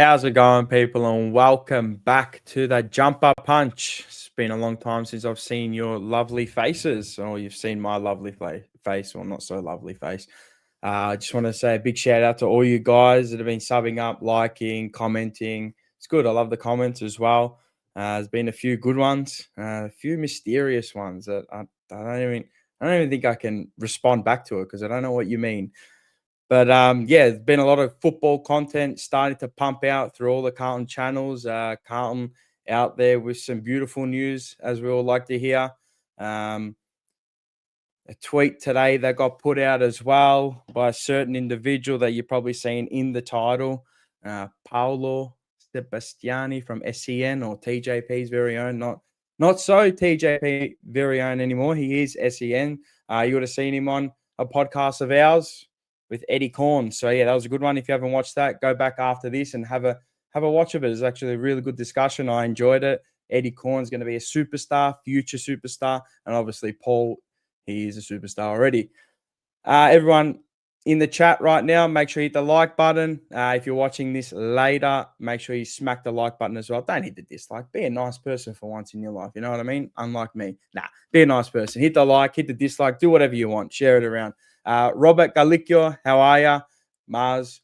How's it going, people? And welcome back to the Jumper Punch. It's been a long time since I've seen your lovely faces, or you've seen my lovely face, or not so lovely face. I just want to say a big shout out to all you guys that have been subbing up, liking, commenting. It's good. I love the comments as well. There's been a few good ones, a few mysterious ones that I don't even think I can respond back to it because I don't know what you mean. But there's been a lot of football content starting to pump out through all the Carlton channels. Carlton out there with some beautiful news, as we all like to hear. A tweet today that got put out as well by a certain individual that you're probably seeing in the title, Paolo Sebastiani from SEN, or TJP's very own. Not so TJP very own anymore. He is SEN. You would have seen him on a podcast of ours with Eddie Cowan. So yeah, that was a good one. If you haven't watched that, go back after this and have a watch of it. It's actually a really good discussion. I enjoyed it. Eddie Cowan's going to be a superstar, future superstar, and obviously Paul, he is a superstar already. Everyone in the chat right now, make sure you hit the like button. If you're watching this later, make sure you smack the like button as well. Don't hit the dislike. Be a nice person for once in your life. You know what I mean? Unlike me. Be a nice person. Hit the like, hit the dislike, do whatever you want. Share it around. Robert Galicchio, how are you? Mars,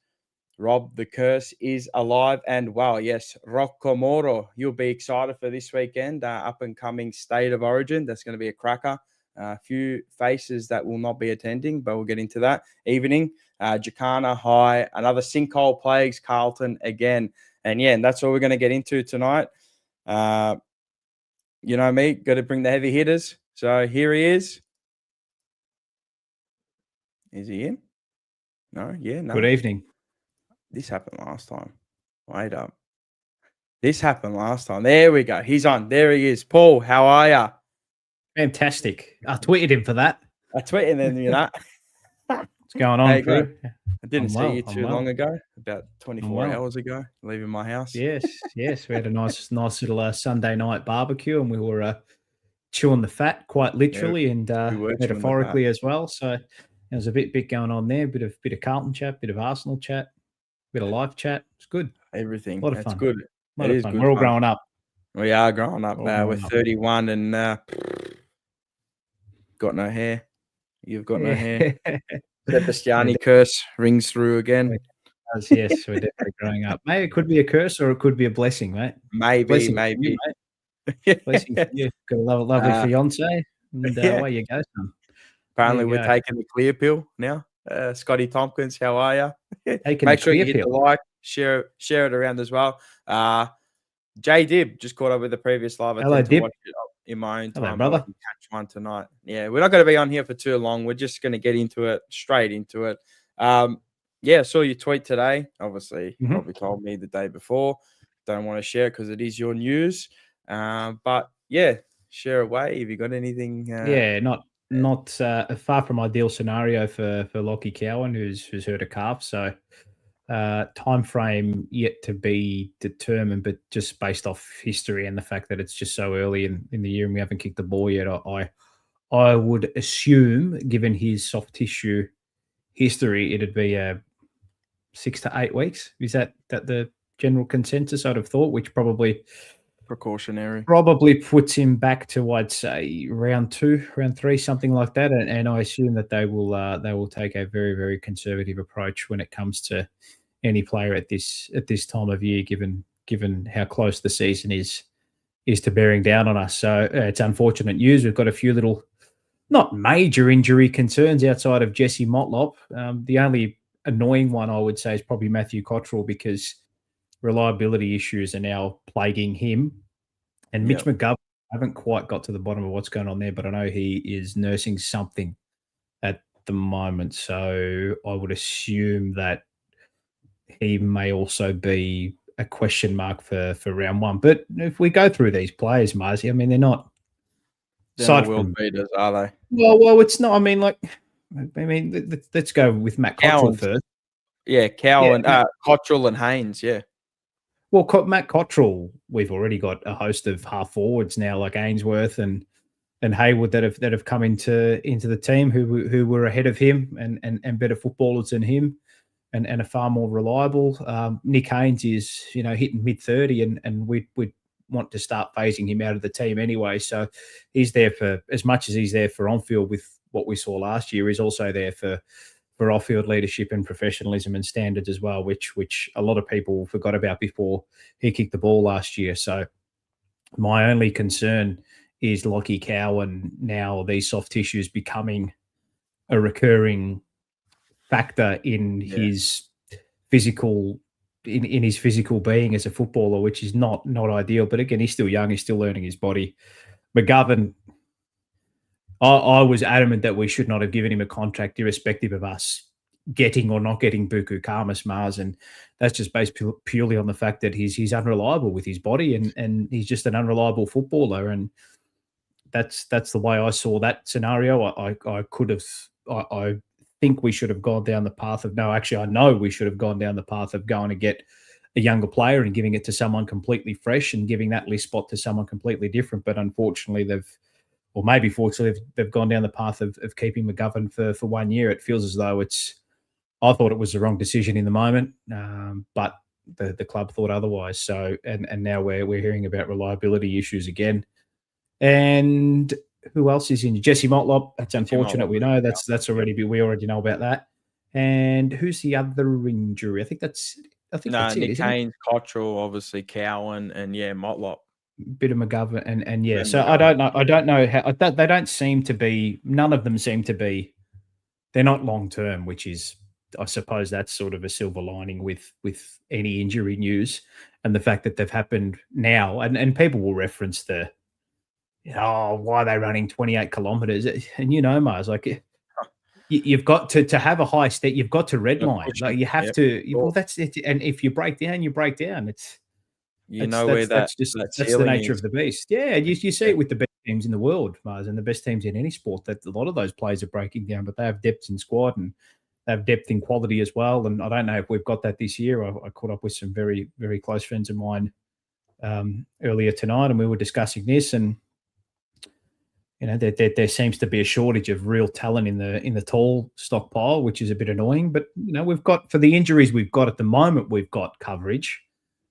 Rob, the curse is alive and well. Yes, Rocco Moro, you'll be excited for this weekend. Up and coming State of Origin. That's going to be a cracker. A few faces that will not be attending, but we'll get into that. Evening, Jacana, hi. Another sinkhole plagues Carlton again. And that's what we're going to get into tonight. You know me, got to bring the heavy hitters. So here he is. Is he in? No? Yeah, no. Good evening. This happened last time. Wait up. This happened last time. There we go. He's on. There he is. Paul, how are you? Fantastic. I tweeted him for that. I tweeted him, you know. What's going on, Drew? I didn't see you too long ago, about 24 hours ago, leaving my house. Yes. We had a nice little Sunday night barbecue, and we were chewing the fat, quite literally, and metaphorically as well. So there was a bit going on there, bit of Carlton chat, bit of Arsenal chat, bit of live chat. It's good. Everything. A lot of That's fun. good. A lot of fun. We're all growing up. We are growing up. We're 31 and got no hair. You've got no hair. Sebastiani curse rings through again. Yes, we're definitely growing up. Maybe it could be a curse or it could be a blessing, mate. Maybe. You, mate. Blessing for you. Got a lovely fiance, and away you go, son. Apparently, we're taking the clear pill now. Scotty Tompkins, how are you? Make sure you hit the like, share it around as well. J Dib just caught up with the previous live. Hello, Dib. Watch it in my own time. Hello, brother. I can catch one tonight. Yeah, we're not going to be on here for too long. We're just going to get straight into it. I saw your tweet today. Obviously, you probably told me the day before. Don't want to share it because it is your news. But share away. Have you got anything? Not far from ideal scenario for Lockie Cowan, who's hurt a calf. So time frame yet to be determined, but just based off history and the fact that it's just so early in the year and we haven't kicked the ball yet, I would assume, given his soft tissue history, it'd be 6 to 8 weeks. Is that the general consensus? I'd have thought, which probably precautionary. Probably puts him back to, I'd say, round 2, round 3, something like that. And I assume that they will take a very, very conservative approach when it comes to any player at this time of year, given how close the season is to bearing down on us. So it's unfortunate news. We've got a few little, not major injury concerns outside of Jesse Motlop. The only annoying one I would say is probably Matthew Cottrell, because reliability issues are now plaguing him. And Mitch McGovern, I haven't quite got to the bottom of what's going on there, but I know he is nursing something at the moment. So I would assume that he may also be a question mark for round 1. But if we go through these players, Marzi, I mean, they're not world beaters, are they? Well, it's not. I mean, let's go with Matt Cottrell first. Yeah, Cowan, Cottrell and Haynes, yeah. Well, Matt Cottrell, we've already got a host of half forwards now, like Ainsworth and Hayward that have come into the team who were ahead of him and better footballers than him. and a far more reliable. Nick Haynes is, hitting mid-30, and we'd want to start phasing him out of the team anyway. So he's there for, as much as he's there for on-field with what we saw last year, he's also there for off-field leadership and professionalism and standards as well, which a lot of people forgot about before he kicked the ball last year. So my only concern is Lockie Cowan, now these soft tissues becoming a recurring factor in his physical in his physical being as a footballer, which is not ideal. But again, he's still young, he's still learning his body. McGovern, I was adamant that we should not have given him a contract irrespective of us getting or not getting Buku Kamas, Mars, and that's just based purely on the fact that he's unreliable with his body, and he's just an unreliable footballer. And that's the way I saw that scenario. I think we should have gone down the path of, no, actually, I know we should have gone down the path of going to get a younger player and giving it to someone completely fresh and giving that list spot to someone completely different. But unfortunately, fortunately, they've gone down the path of keeping McGovern for 1 year. It feels as though I thought it was the wrong decision in the moment, but the club thought otherwise. So, and now we're hearing about reliability issues again. And who else is in? Jesse Motlop. That's unfortunate. We know that's already. We already know about that. And who's the other injury? I think that's Nick Haynes, Cottrell, obviously Cowan, and Motlop. Bit of McGovern and so McGovern. I don't know how they don't seem to be. None of them seem to be. They're not long term, which is, I suppose, that's sort of a silver lining with any injury news, and the fact that they've happened now. And people will reference why are they running 28 kilometers? And Mars, like, you've got to have a high step. You've got to redline. Like, you have to. Well, that's it. And if you break down, you break down. It's that's the nature of the beast. Yeah, and you see it with the best teams in the world, Mars, and the best teams in any sport. That a lot of those players are breaking down, but they have depth in squad and they have depth in quality as well. And I don't know if we've got that this year. I caught up with some very, very close friends of mine earlier tonight, and we were discussing this. And there seems to be a shortage of real talent in the tall stockpile, which is a bit annoying. But we've got, for the injuries we've got at the moment, we've got coverage,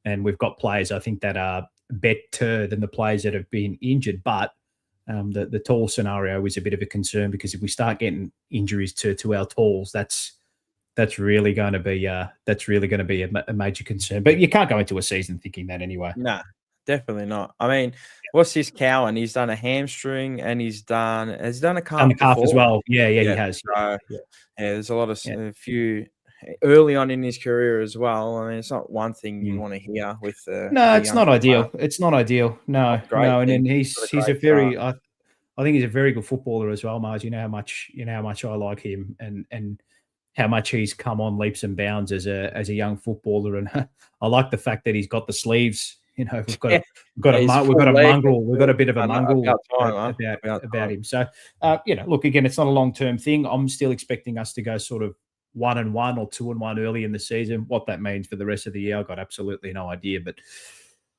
and we've got players, I think, that are better than the players that have been injured. But the tall scenario is a bit of a concern, because if we start getting injuries to our talls, that's really going to be a major concern. But you can't go into a season thinking that anyway. Nah. Definitely not. I mean, what's his Cowan? He's done a hamstring and he's done a calf as well. Yeah, he has. There's a lot of a few early on in his career as well. I mean, it's not one thing you want to hear with it's not ideal. It's not ideal. No. And then he's a very I think he's a very good footballer as well, Mars. You know how much I like him, and how much he's come on leaps and bounds as a young footballer. And I like the fact that he's got the sleeves. We've got a mongrel. We've got a bit of a mongrel about him. So, look, again, it's not a long-term thing. I'm still expecting us to go sort of 1-1 or 2-1 early in the season. What that means for the rest of the year, I've got absolutely no idea. But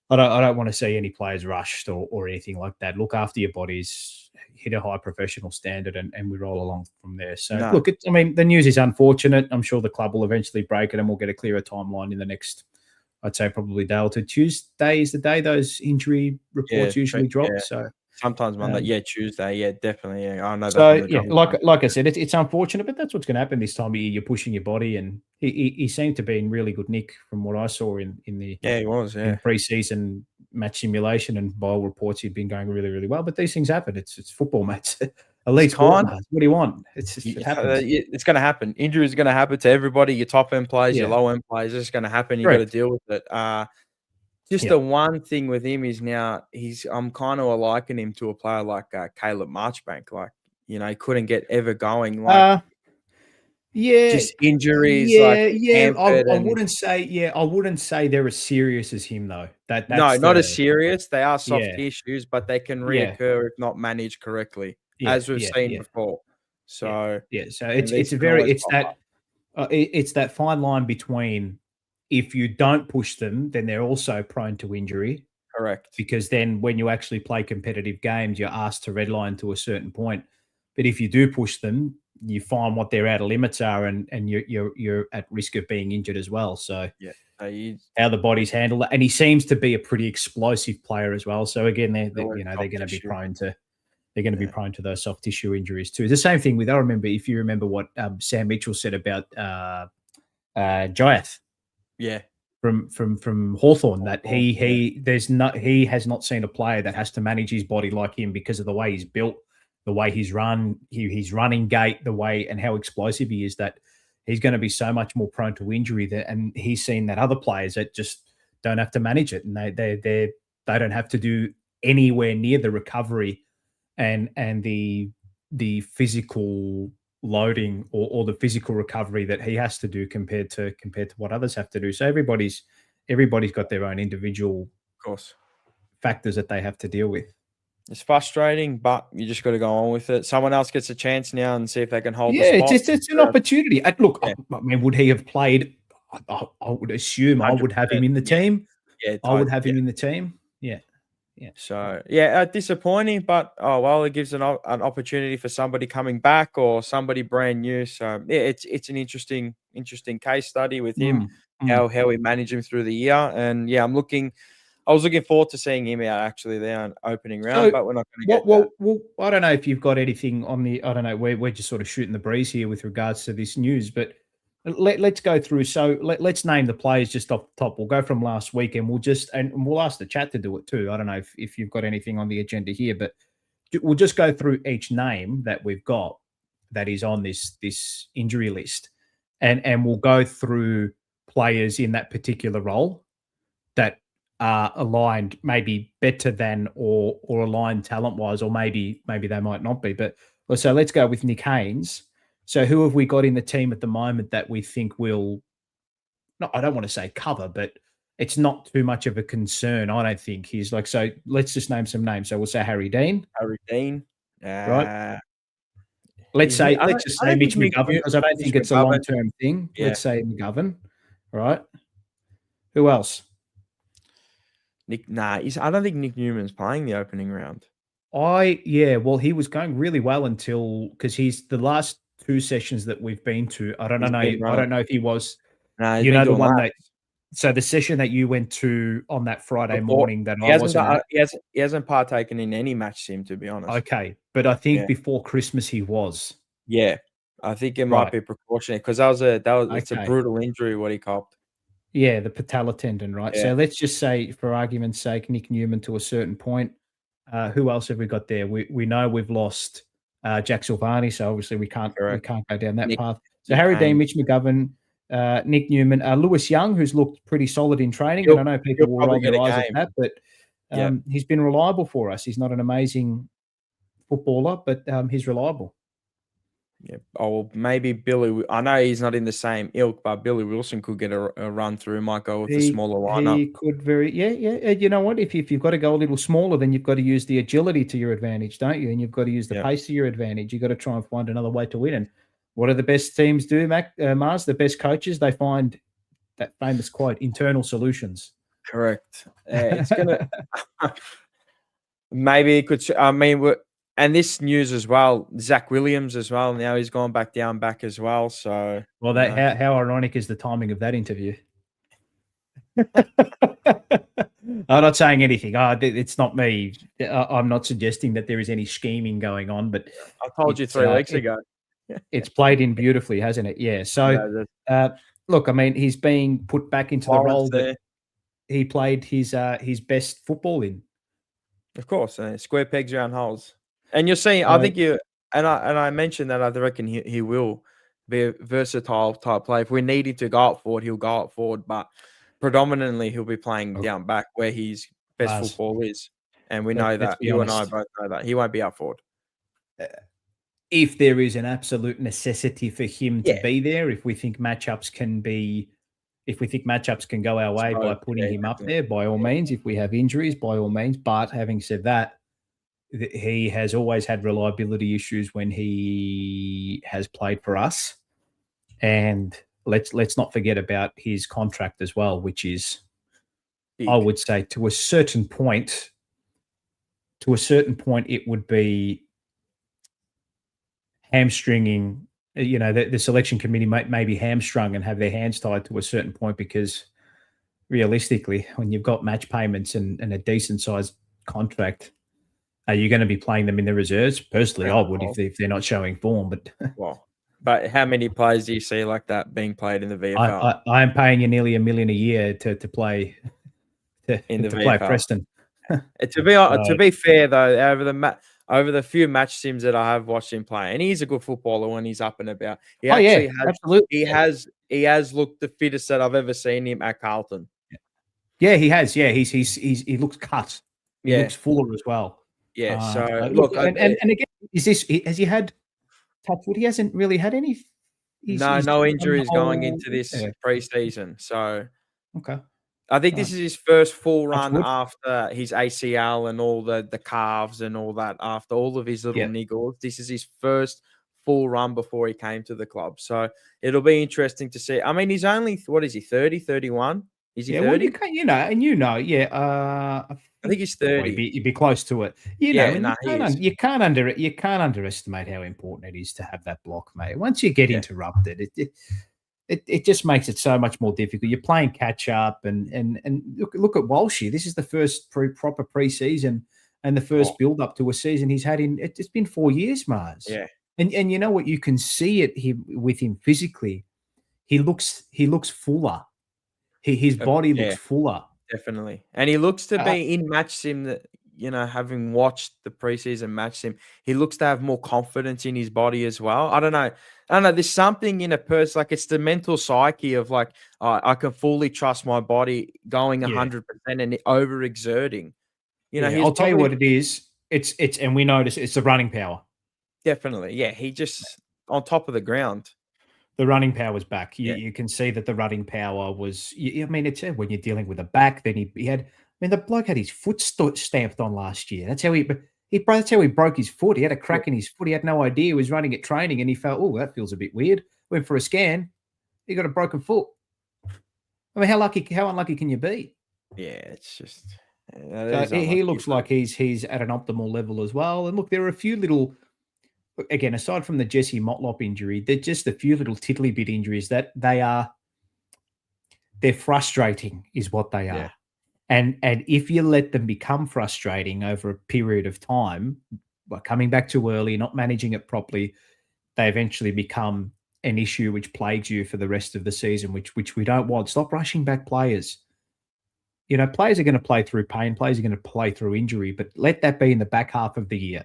I don't want to see any players rushed or anything like that. Look after your bodies, hit a high professional standard, and we roll along from there. So, look, the news is unfortunate. I'm sure the club will eventually break it, and we'll get a clearer timeline in the next, I'd say, probably day or two. Tuesday is the day those injury reports usually drop. Yeah. So sometimes Monday, Tuesday, definitely. I know. So like I said, it's unfortunate, but that's what's going to happen this time of year. You're pushing your body, and he seemed to be in really good nick from what I saw in the he was in pre-season match simulation, and by all reports he'd been going really, really well. But these things happen. It's football, mate. Elite sport, what do you want? It happens. It's going to happen. Injuries are going to happen to everybody. Your top end players, your low end players. It's going to happen. You got to deal with it. The one thing with him is now I'm kind of liking him to a player like Caleb Marchbank. Like, he couldn't get ever going. Like, just injuries. I wouldn't say they're as serious as him though. Not as serious. They are soft issues, but they can reoccur if not managed correctly. As we've seen before. So so it's that fine line between, if you don't push them, then they're also prone to injury. Correct. Because then when you actually play competitive games, you're asked to redline to a certain point. But if you do push them, you find what their outer limits are, and you're at risk of being injured as well. So Yeah. how the bodies handle it, and he seems to be a pretty explosive player as well. So again, they're going to be prone to those soft tissue injuries too. It's the same thing with, I remember, if you remember what Sam Mitchell said about Giath. Yeah. From Hawthorn, that he has not seen a player that has to manage his body like him because of the way he's built, the way he's run, his running gait, the way and how explosive he is, that he's going to be so much more prone to injury. And he's seen that other players that just don't have to manage it, and they don't have to do anywhere near the recovery and the physical loading or the physical recovery that he has to do compared to what others have to do. So everybody's got their own individual, of course, factors that they have to deal with. It's frustrating, but you just got to go on with it. Someone else gets a chance now and see if they can hold the spot. It's an opportunity. Look, I mean, would he have played? I would assume 100%. I would have him in the team. Yeah, I would have him in the team. Yeah. Yeah. So disappointing, but it gives an opportunity for somebody coming back or somebody brand new. So it's an interesting case study with him, how we manage him through the year. And I was looking forward to seeing him out actually there on opening round, but we're not going to get that. Well, I don't know if you've got anything on the. I don't know. We're just sort of shooting the breeze here with regards to this news, but let's go through. So let's name the players just off the top. We'll go from last week, and we'll ask the chat to do it too. I don't know if you've got anything on the agenda here, but we'll just go through each name that we've got that is on this injury list, and we'll go through players in that particular role that are aligned maybe better than or aligned talent-wise, or maybe they might not be. But so let's go with Nick Haynes. So who have we got in the team at the moment that we think will, I don't want to say cover, but it's not too much of a concern, I don't think. He's like, so let's just name some names. So we'll say Harry Dean. Right. Let's just say Mitch McGovern, because I don't think it's a long-term thing. Yeah. Let's say McGovern. Right. Who else? I don't think Nick Newman's playing the opening round. Well, he was going really well because he's the last two sessions that we've been to. I don't know if he was. No, you know the one that. So the session that you went to on that Friday morning that I wasn't. He hasn't partaken in any match sim, to be honest. Okay, but I think before Christmas he was. Yeah, I think it might be precautionary because it's a brutal injury what he copped. Yeah, the patella tendon, right? Yeah. So let's just say, for argument's sake, Nick Newman to a certain point. Who else have we got there? We know we've lost Jack Silvani, so obviously we can't go down that path. So Harry Dean, Mitch McGovern, Nick Newman, Lewis Young, who's looked pretty solid in training. And I know people will roll their eyes at that, but he's been reliable for us. He's not an amazing footballer, but he's reliable. Yeah. Well, maybe Billy. I know he's not in the same ilk, but Billy Wilson could get a run through. Might go with a smaller lineup. He could You know what? If you've got to go a little smaller, then you've got to use the agility to your advantage, don't you? And you've got to use the pace to your advantage. You've got to try and find another way to win. And what do the best teams do, Mars? The best coaches, they find that famous quote: internal solutions. Correct. It's gonna. Maybe it could. I mean, and this news as well, Zach Williams as well. Now he's gone back as well. So, well, how ironic is the timing of that interview? I'm not saying anything. It's not me. I'm not suggesting that there is any scheming going on. But I told you 3 weeks ago. It's played in beautifully, hasn't it? Yeah. So, look, I mean, he's being put back into the role that he played his best football in. Of course, square pegs round holes. And you're seeing, I think I mentioned that I reckon he will be a versatile type player. If we need him to go up forward, he'll go up forward, but predominantly he'll be playing down back where his best football is. And we know that. You and I both know that. He won't be up forward. If there is an absolute necessity for him to be there, if we think matchups can go our way by putting him up there, by all means. If we have injuries, by all means. But having said that, he has always had reliability issues when he has played for us, and let's not forget about his contract as well, which is big. I would say to a certain point it would be hamstringing. The selection committee may be hamstrung and have their hands tied to a certain point because realistically, when you've got match payments and a decent sized contract, are you going to be playing them in the reserves? Personally, I would if they're not showing form. But how many players do you see like that being played in the VFL? I am paying you nearly $1 million a year to play in the to VFL. play Preston. To be fair though, over the few match sims that I have watched him play, and he's a good footballer when he's up and about. He has looked the fittest that I've ever seen him at Carlton. Yeah, he has. Yeah, he looks cut. He looks fuller as well. Yeah. So look, and again, has he had touchwood? He hasn't really had any. No injuries going into this preseason. So okay. I think this is his first full run after his ACL and all the calves and all that. After all of his little niggles, this is his first full run before he came to the club. So it'll be interesting to see. I mean, he's only, what is he, 30, 31? Is he 30? Well, I think he's 30. You'd be close to it. You can't underestimate how important it is to have that block, mate. Once you get interrupted, it just makes it so much more difficult. You're playing catch up, and look at Walshy. This is the first proper preseason and the first build up to a season he's had in. It's been 4 years, Mars. Yeah, and you know what? You can see it with him physically. He looks fuller. His body looks fuller. Definitely. And he looks to be in match sim that, having watched the preseason match sim, he looks to have more confidence in his body as well. I don't know. There's something in a person, like it's the mental psyche of like, I can fully trust my body going 100% and overexerting. I'll tell you what it is. It's and we notice it's the running power. Definitely. Yeah. He just on top of the ground. The running power was back. You can see that the running power was. I mean, it's when you're dealing with a back. Then he had. I mean, the bloke had his foot stamped on last year. That's how That's how he broke his foot. He had a crack in his foot. He had no idea he was running at training, and he felt, oh, that feels a bit weird. Went for a scan. He got a broken foot. I mean, how unlucky can you be? Yeah, it's just. He looks like he's at an optimal level as well. And look, there are a few little. Again, aside from the Jesse Motlop injury, they're just a few little tiddly bit injuries that they're frustrating is what they are. And if you let them become frustrating over a period of time, by coming back too early, not managing it properly, they eventually become an issue which plagues you for the rest of the season, which we don't want. Stop rushing back players. Players are going to play through pain, players are going to play through injury, but let that be in the back half of the year.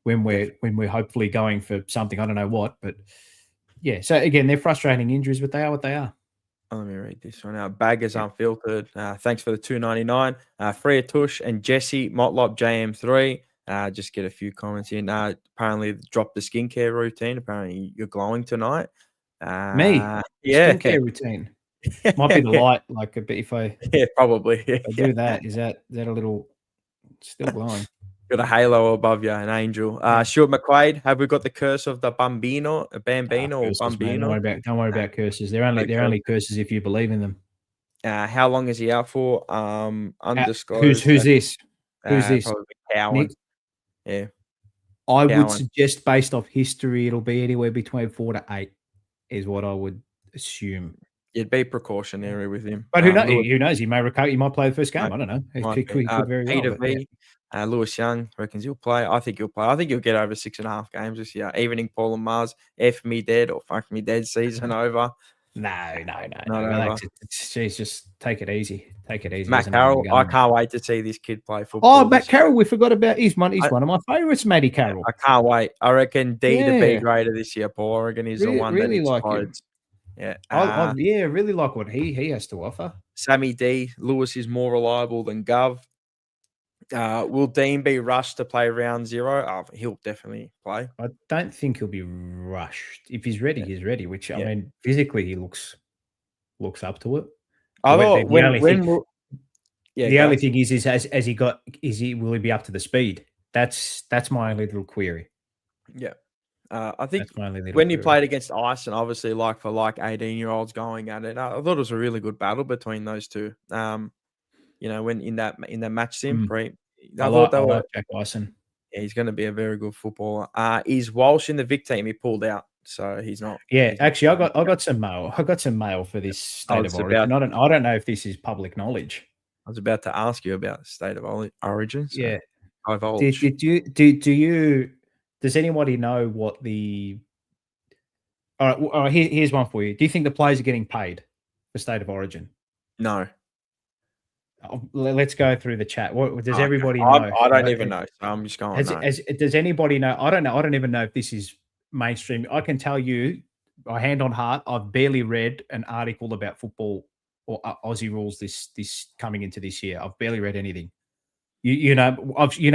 When we're hopefully going for something, I don't know what, but yeah. So again, they're frustrating injuries, but they are what they are. Let me read this one out. Baggers Unfiltered. Thanks for the $2.99. Freya Tush and Jesse Motlop JM3. Just get a few comments in. Apparently dropped the skincare routine. Apparently you're glowing tonight. Me? Skincare routine. Might be the light, like a bit if I probably. If I do that. Is that a little still glowing? Got a halo above you, an angel. Stuart McQuaid, have we got the curse of the Bambino or Bambino? Man, don't worry about curses. They're only curses if you believe in them. How long is he out for? Undisclosed. Who's this? Who's this? Probably Cowan. Nick? Yeah. I would suggest, based off history, it'll be anywhere between 4 to 8, is what I would assume. You'd be precautionary with him. But who knows? He may recover. He might play the first game. I don't know. He could very Peter well. V. Lewis Young reckons he'll play. I think he'll play. I think he'll get over 6.5 games this year. Evening Paul and Mars, F me dead or fuck me dead season over. No. Relax. Just take it easy. Matt Carroll, I can't wait to see this kid play football. Oh, Matt Carroll, we forgot about. He's one of my favourites, Matty Carroll. I can't wait. I reckon D to B grader this year, Paul. I reckon he's the one really that explodes. I really like what he has to offer. Sammy D. Lewis is more reliable than Gov. Will Dean be rushed to play round 0? He'll definitely play. I don't think he'll be rushed. If he's ready, he's ready. Which I mean, physically, he looks up to it. The only thing is, will he be up to the speed? That's my only little query. Yeah. I think when he played against Ison, obviously like for 18-year-olds going at it, I thought it was a really good battle between those two. When in that match sim, I thought they were Jack Ison. Yeah, he's going to be a very good footballer. Is Walsh in the Vic team? He pulled out, so he's not. Yeah, He's not actually, playing. I got some mail. I got some mail for this I State of was about Origin. I don't know if this is public knowledge. I was about to ask you about State of Origin. So Yeah. divulge. Does anybody know what the all right, here's one for you. Do you think the players are getting paid for State of Origin? No. Let's go through the chat. What does Okay. everybody know? I don't even know. So I'm just going no. Does anybody know? I don't know. I don't even know if this is mainstream. I can tell you, by hand on heart, I've barely read an article about football or Aussie rules this coming into this year. I've barely read anything. You know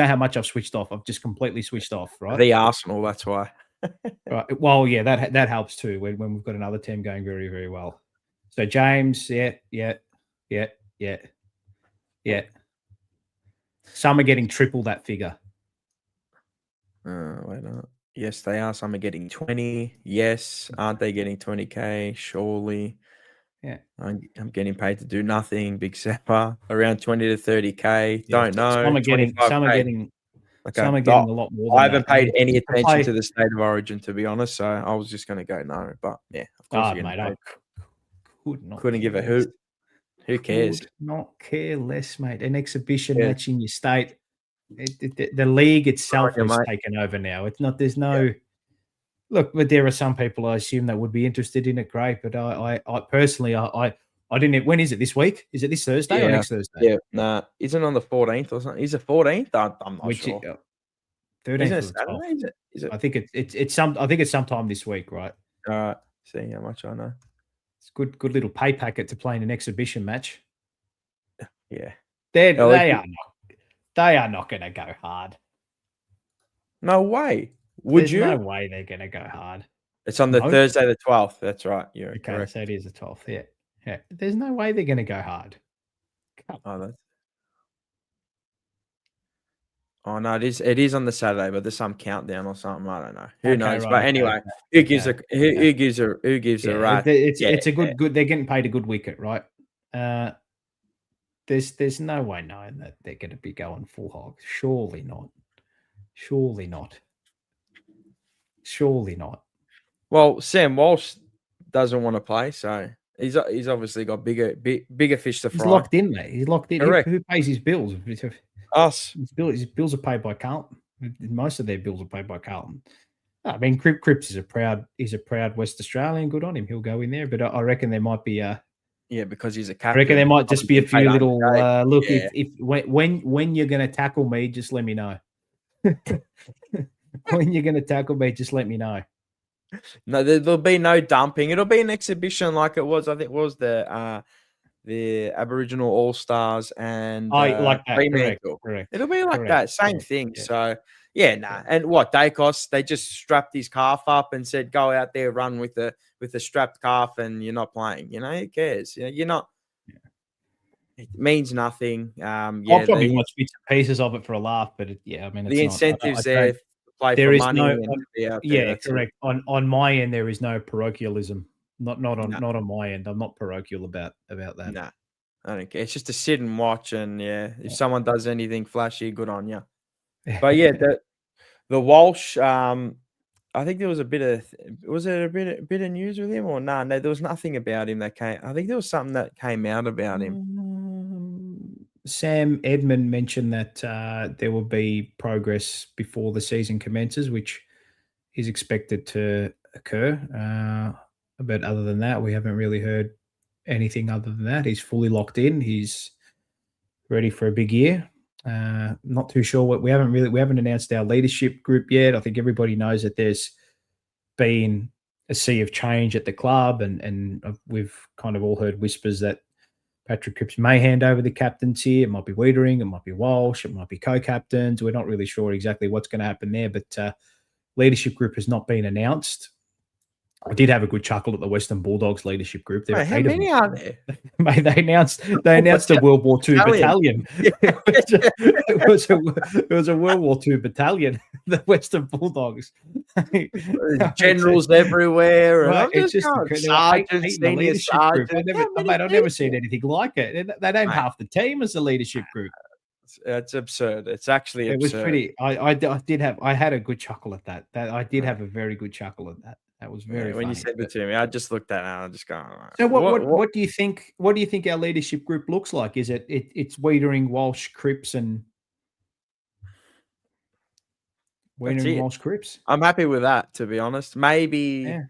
how much I've switched off. I've just completely switched off. Right. The Arsenal. That's why. Right. Well, yeah, that helps too when we've got another team going very, very well. So James, yeah. Some are getting triple that figure. Wait up. Yes, they are. Some are getting 20. Yes, aren't they getting 20K? Surely. Yeah. I'm getting paid to do nothing. Big Seppa around 20 to 30K. Yeah. Don't know. Some are getting Okay. some are getting a lot more. I haven't paid any to attention to the State of Origin, to be honest. So I was just going to go no. But yeah, of course, mate, I couldn't give a hoot. Who cares? Could not care less, mate. An exhibition match in your state. The league itself is taken over now. It's not. There's no. Yeah. Look, but there are some people I assume that would be interested in it. Great, but I personally, I didn't. When is it? This week? Is it this Thursday or next Thursday? Yeah, nah. Isn't on the 14th or something? Is it 14th? I'm not sure. 13th or Saturday? Is it? I think it's some. I think it's sometime this week, right? All right. See how much I know. It's good little pay packet to play in an exhibition match. Yeah, they are not going to go hard. No way. There's no way they're going to go hard. It's on the Thursday the 12th. That's right. You're okay, correct. So it is the 12th. Yeah. There's no way they're going to go hard. Oh no, it is on the Saturday, but there's some countdown or something. I don't know. Who knows? Right, but anyway, who gives a rat? It's a good. They're getting paid a good wicket, right? There's no way knowing that they're going to be going full hog. Surely not. Well, Sam Walsh doesn't want to play, so he's obviously got bigger fish to fry. He's locked in, mate. He's locked in. Correct. Who pays his bills? Us. His bills are paid by Carlton. Most of their bills are paid by Carlton. I mean, Cripps is a proud West Australian. Good on him. He'll go in there. But I reckon there might be because he's a captain. I reckon there might just be a few little look. Yeah. If when you're going to tackle me, just let me know. When you're going to tackle me, just let me know. No, there'll be no dumping. It'll be an exhibition like it was. I think it was the Aboriginal All Stars and like that. Correct. It'll be like that. Same thing. Yeah. So And what Dacos? They just strapped his calf up and said, "Go out there, run with the strapped calf, and you're not playing." Who cares? You're not. Yeah. It means nothing. I'll probably watch bits and pieces of it for a laugh, but the incentives there. There is correct. On my end, there is no parochialism. Not on my end. I'm not parochial about that. No, I don't care. It's just to sit and watch, and if someone does anything flashy, good on you. But the Walsh. I think there was a bit of news with him or no? There was nothing about him that came. I think there was something that came out about him. Sam Edmund mentioned that there will be progress before the season commences, which is expected to occur. But other than that, we haven't really heard anything other than that. He's fully locked in. He's ready for a big year. Not too sure what we haven't announced our leadership group yet. I think everybody knows that there's been a sea of change at the club, and we've kind of all heard whispers that Patrick Cripps may hand over the captaincy. It might be Wiedering, it might be Walsh, it might be co-captains. We're not really sure exactly what's going to happen there, but leadership group has not been announced. I did have a good chuckle at the Western Bulldogs leadership group. How many are there? Mate, they announced a World War II battalion. It was a World War II battalion, the Western Bulldogs. Generals everywhere. Right, it's just sergeants, senior sergeants. Mate, I've never seen anything like it. They don't half the team as the leadership group. It's absurd. It's actually It was absurd. pretty. I had a good chuckle at that. I did have a very good chuckle at that. That was very When you funny. said it to me, I just looked at it and I just go, So what? what do you think? What do you think our leadership group looks like? Is it's Wiedering, Walsh, Cripps, and That's Wiedering, it. Walsh, Cripps? I'm happy with that, to be honest. Maybe, Yeah.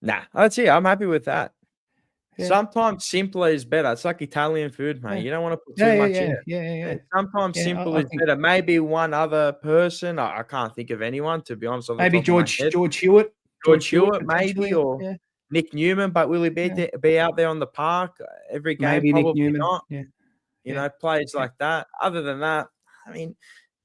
nah, that's it. I'm happy with that. Yeah. Sometimes simpler is better. It's like Italian food, mate. Yeah. You don't want to put Yeah, too yeah, much yeah, in. yeah. Sometimes Yeah, simple I is think better. Maybe one other person. I can't think of anyone, to be honest, off the maybe top of my head. George Hewitt. George George Hewitt Hewitt, maybe, potentially. or Yeah. Nick Newman, but will he be Yeah. be out there on the park every game? Maybe Nick Probably Newman. not. Yeah. You Yeah. know, players Yeah. like that. Other than that, I mean,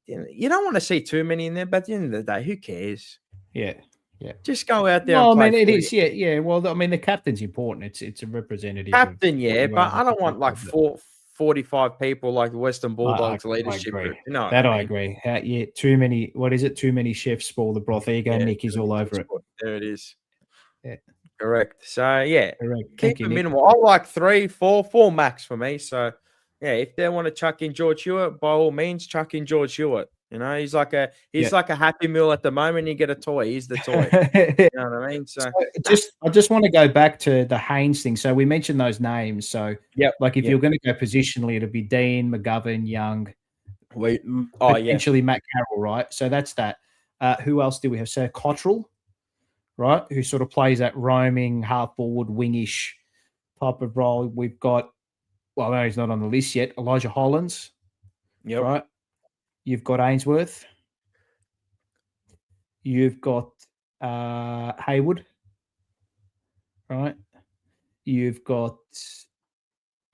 you don't want to see too many in there, but at the end of the day, who cares? Yeah. Yeah. Just go out there and Well, I play mean, it footy. is. Yeah. Yeah. Well, I mean, the captain's important. It's a representative of Captain, what yeah, you are but as I a don't want like footballer. 45 people like the Western I Bulldogs leadership agree. group. You know what That I I mean? agree. Yeah, too many. What is it? Too many chefs spoil the broth. There you go, Yeah, Nick. He's all over it. there it is. Yeah, Correct. So yeah, correct. keep Thank you, it Nick. minimal. I like 3, 4, 4 max for me. So yeah, if they want to chuck in George Hewitt, by all means, chuck in George Hewitt. You know, he's like Yeah. a Happy Meal at the moment. You get a toy. He's the toy. You know what I mean? So I just want to go back to the Haynes thing. So we mentioned those names. So yep. like if Yep. you're going to go positionally, it'll be Dean, McGovern, Young, yeah. potentially Matt Carroll, right? So that's that. Who else do we have? So Cottrell, right? Who sort of plays that roaming half forward wingish type of role. We've got, well, no, he's not on the list yet. Elijah Hollands, Yep. right? You've got Ainsworth. You've got Haywood, right? You've got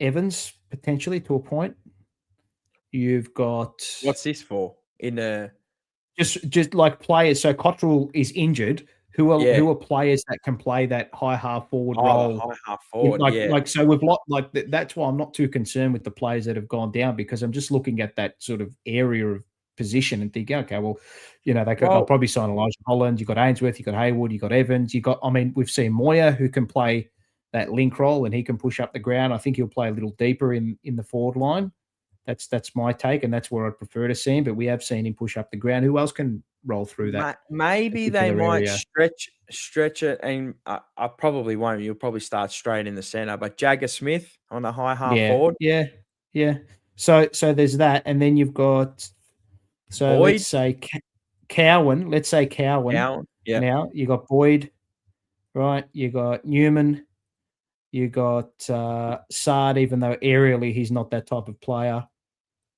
Evans potentially to a point. You've got What's this for? In a just like players. So Cottrell is injured. Who are players that can play that high half forward role? high half forward. Like so we've that's why I'm not too concerned with the players that have gone down, because I'm just looking at that sort of area of position and thinking, okay, well, you know, they'll probably sign Elijah Holland. You've got Ainsworth, you've got Haywood, you've got Evans, we've seen Moyer who can play that link role and he can push up the ground. I think he'll play a little deeper in the forward line. That's my take, and that's where I'd prefer to see him. But we have seen him push up the ground. Who else can roll through that? Maybe they might area? stretch it, and I probably won't. You'll probably start straight in the center, but Jagger Smith on the high half forward. Yeah. So there's that, and then you've got Boyd. Let's say Cowan. Let's say Cowan. Yeah. Now you got Boyd, right? You got Newman. You got Sard, even though aerially he's not that type of player,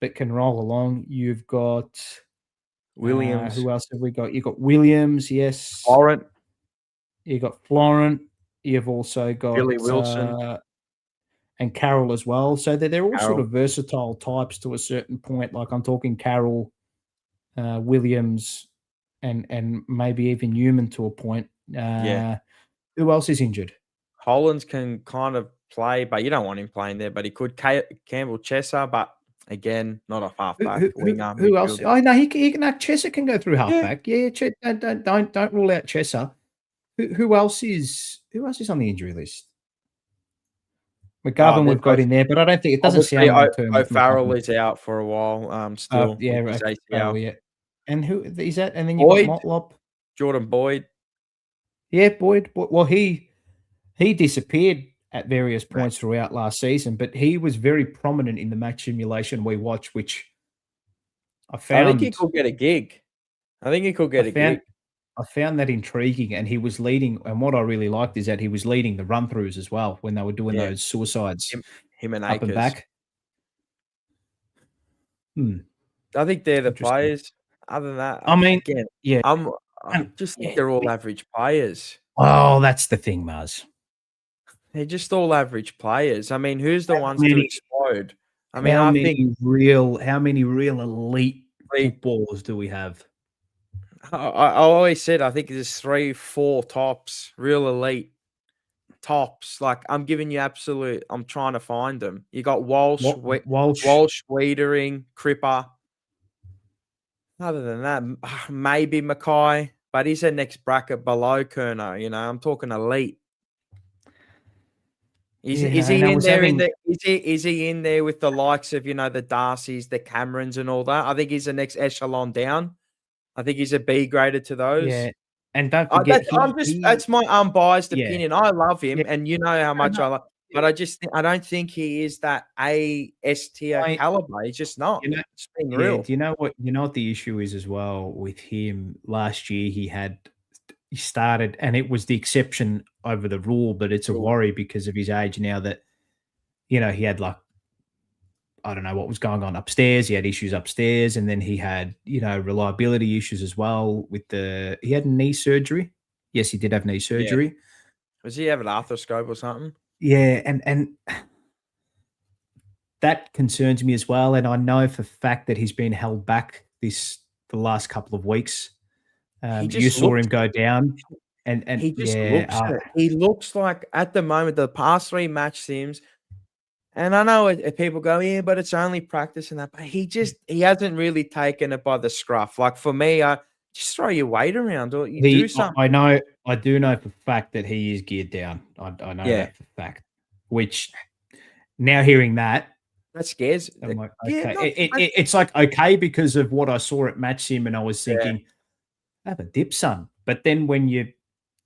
but can roll along. You've got Williams. Who else have we got? You've got Williams, yes. Florent. You've got Florent. You've also got Billy Wilson. And Carroll as well. So they're all sort of versatile types to a certain point. Like I'm talking Carroll, Williams, and maybe even Newman to a point. Who else is injured? Hollands can kind of play, but you don't want him playing there. But he could. Campbell Chesser, but again, not a halfback winger. Who else? Oh no, he can. Chesser can go through halfback. Yeah, don't rule out Chesser. Who else is on the injury list? McGovern we've got in there, but I don't think it doesn't sound long term. O'Farrell is out for a while. Still, yeah. And who is that? And then Boyd, you've got Motlop, Jordan Boyd. Yeah, Boyd. Well, he disappeared at various points throughout last season, but he was very prominent in the match simulation we watched, which I think he could get a gig. I found that intriguing, and he was leading. And what I really liked is that he was leading the run throughs as well when they were doing those suicides, him and up Akers. and back. I think they're the players. Other than that, I mean, again, yeah, I just think they're all average players. Oh, that's the thing, Maz. They're just all average players. I mean, who's the ones to explode? I mean, how many real elite footballers do we have? I always said I think there's 3, 4 tops, real elite tops. Like I'm giving you absolute. I'm trying to find them. You got Walsh, Wiedering, Cripper. Other than that, maybe Mackay, but he's a next bracket below Kerner. You know, I'm talking elite. Is You know, is he and I in was there in having the is he in there with the likes of, the Darcys, the Camerons and all that? I think he's the next echelon down. I think he's a B graded to those. yeah, and don't forget That's my unbiased yeah, opinion. I love yeah, him, and you know how no, much no, I love, yeah, but I don't think he is that S tier I caliber. He's just not. you know Just being yeah, real. do you know what the issue is as well with him? Last year, he started and it was the exception over the rule, but it's a Real. worry because of his age now that, he had, like, I don't know what was going on upstairs. He had issues upstairs, and then he had, reliability issues as well with he had knee surgery. Yes, he did have knee Yeah. surgery. Was he have an arthroscope or something? Yeah, and that concerns me as well, and I know for a fact that he's been held back the last couple of weeks. He You just saw looks him go down, and he just yeah, looks it. He looks like at the moment, the past 3 match sims, and I know people go, "Yeah, but it's only practice and that," but he hasn't really taken it by the scruff. Like, for me, I just throw your weight around or you do I something. know, I do know for a fact that he is geared down. I know Yeah, that for a fact. Which now hearing that, that scares I'm like, yeah, okay, not it's like okay because of what I saw at Match Sim, and I was yeah, thinking, have a dip, son. But then when you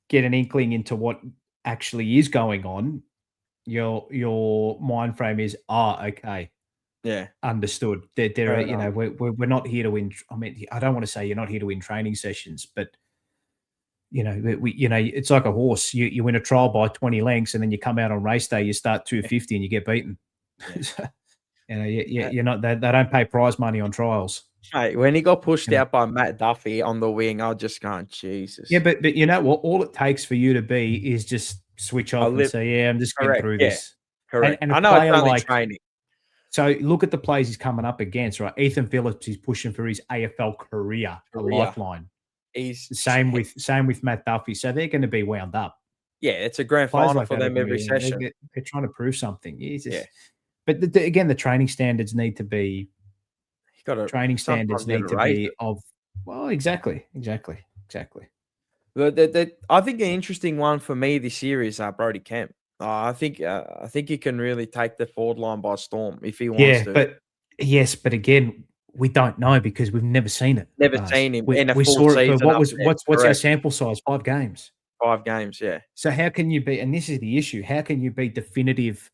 get an inkling into what actually is going on, your mind frame is, okay, yeah, understood. There are, fair enough. we're not here to win. I mean, I don't want to say you're not here to win training sessions, but it's like a horse. You win a trial by 20 lengths, and then you come out on race day, you start 250, and you get beaten. Yeah. Uh, You're not. They don't pay prize money on trials. Hey, when he got pushed You know. out by Matt Duffy on the wing, I just going, Yeah, "Jesus." but you know what? All it takes for you to be is just switch I off and live say, "Yeah, I'm just getting correct, through yeah, this." correct. And a I know it's player only like training. so look at the plays he's coming up against, right? Ethan Phillips, he's pushing for his AFL career, a Korea. lifeline. He's Same with Matt Duffy. So they're going to be wound up. yeah, it's a grand Players final like for that are them going to every be. session. They're trying to prove something. It's Yeah, just, but again, the training standards need to be you gotta training sometimes standards you need gotta to raise be it. of well, exactly. I think an interesting one for me this year is, Brodie Kemp. I think he can really take the forward line by storm if he wants Yeah, to. but yes, but again, we don't know because we've never seen it. Never Baz. seen him We in a we full saw it for season up there. what's our Correct. sample size? 5 games. 5 games, yeah. So how can you be and this is the issue, how can you be definitive?